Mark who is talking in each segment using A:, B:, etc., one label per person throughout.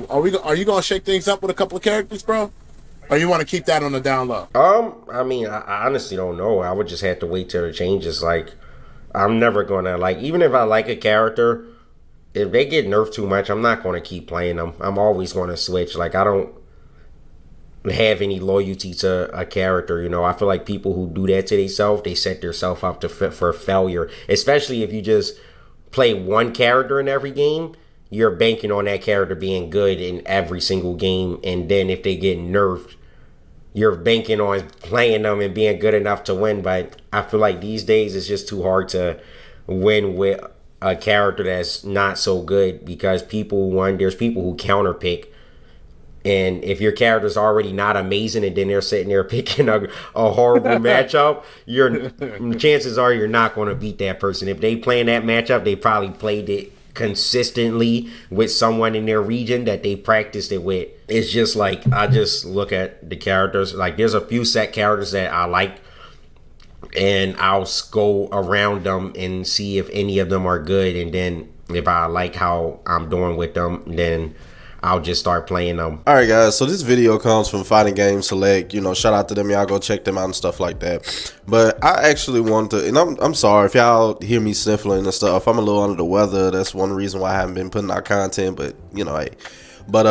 A: Are you gonna shake things up with a couple of characters, bro? Or you want to keep that on the down low?
B: I mean, I honestly don't know. I would just have to wait till the changes. Like, I'm never gonna like, even if I like a character, if they get nerfed too much, I'm not gonna keep playing them. I'm always gonna switch. Like, I don't have any loyalty to a character. You know, I feel like people who do that to themselves, they set themselves up to for failure. Especially if you just play one character in every game, you're banking on that character being good in every single game, and then if they get nerfed, you're banking on playing them and being good enough to win. But I feel like these days it's just too hard to win with a character that's not so good, because there's people who counterpick, and if your character's already not amazing and then they're sitting there picking a horrible matchup, chances are you're not going to beat that person. If they playing that matchup, they probably played it consistently with someone in their region that they practiced it with. It's just like, I just look at the characters. Like, there's a few set characters that I like, and I'll go around them and see if any of them are good, and then if I like how I'm doing with them, then I'll just start playing them.
C: All right, guys, so this video comes from Fighting Game Select. You know, shout out to them. Y'all go check them out and stuff like that. But I actually want to, and I'm sorry if y'all hear me sniffling and stuff. I'm a little under the weather. That's one reason why I haven't been putting out content, but you know, hey. But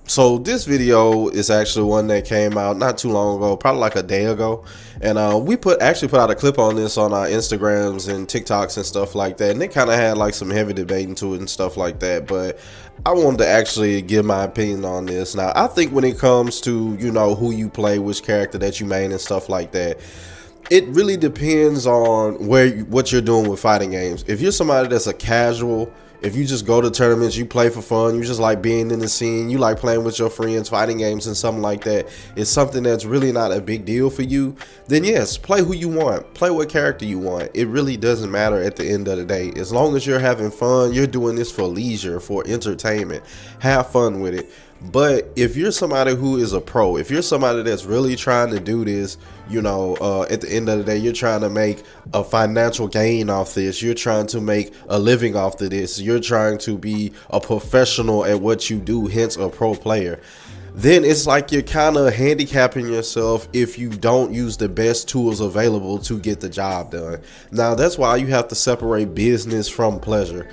C: so this video is actually one that came out not too long ago, probably like a day ago, and we actually put out a clip on this on our Instagrams and TikToks and stuff like that, and it kind of had like some heavy debate into it and stuff like that. But I wanted to actually give my opinion on this. Now, I think when it comes to, you know, who you play, which character that you main and stuff like that, it really depends on what you're doing with fighting games. If you're somebody that's a casual, if you just go to tournaments, you play for fun, you just like being in the scene, you like playing with your friends, fighting games and something like that, it's something that's really not a big deal for you, then yes, play who you want, play what character you want. It really doesn't matter at the end of the day. As long as you're having fun, you're doing this for leisure, for entertainment, have fun with it. But if you're somebody who is a pro, if you're somebody that's really trying to do this, you know, at the end of the day, you're trying to make a financial gain off this, you're trying to make a living off of this, you're trying to be a professional at what you do, hence a pro player, then it's like you're kind of handicapping yourself if you don't use the best tools available to get the job done. Now, that's why you have to separate business from pleasure.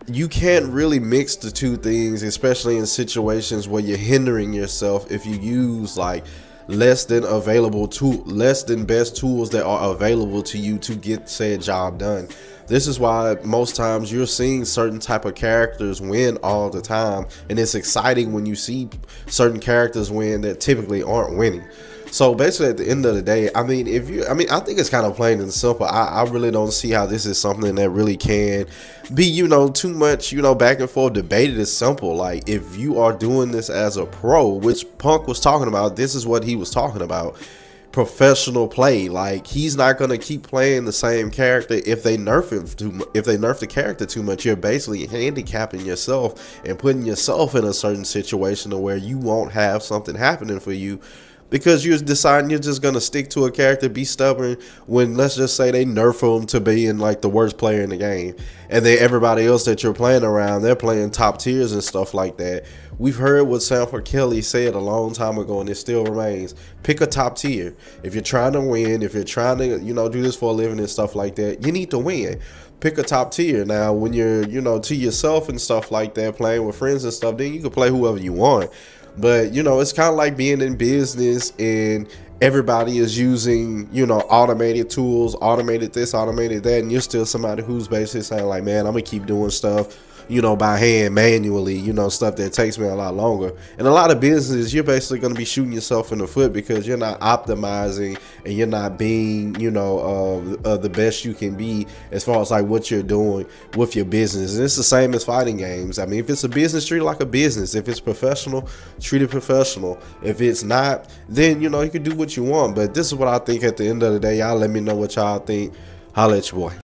C: You can't really mix the two things, especially in situations where you're hindering yourself if you use like less than best tools that are available to you to get said job done. This is why most times you're seeing certain type of characters win all the time, and it's exciting when you see certain characters win that typically aren't winning. So basically, at the end of the day, I mean, I think it's kind of plain and simple. I really don't see how this is something that really can be, you know, too much, you know, back and forth debated. It's simple. Like, if you are doing this as a pro, which Punk was talking about, this is what he was talking about. Professional play. Like, he's not gonna keep playing the same character if they nerf him if they nerf the character too much. You're basically handicapping yourself and putting yourself in a certain situation to where you won't have something happening for you, because you're deciding you're just going to stick to a character, be stubborn, when, let's just say, they nerf him to being like the worst player in the game, and then everybody else that you're playing around, they're playing top tiers and stuff like that. We've heard what Sanford Kelly said a long time ago, and it still remains. Pick a top tier. If you're trying to win, if you're trying to, you know, do this for a living and stuff like that, you need to win. Pick a top tier. Now, when you're, you know, to yourself and stuff like that, playing with friends and stuff, then you can play whoever you want. But, you know, it's kind of like being in business and everybody is using, you know, automated tools, automated this, automated that, and you're still somebody who's basically saying like, man, I'm gonna keep doing stuff, you know, by hand, manually, you know, stuff that takes me a lot longer. And a lot of businesses, you're basically going to be shooting yourself in the foot because you're not optimizing and you're not being, you know, the best you can be as far as like what you're doing with your business. And it's the same as fighting games. I mean, if it's a business, treat it like a business. If it's professional, treat it professional. If it's not, then, you know, you can do what you want. But this is what I think at the end of the day. Y'all let me know what y'all think. Holla at your boy.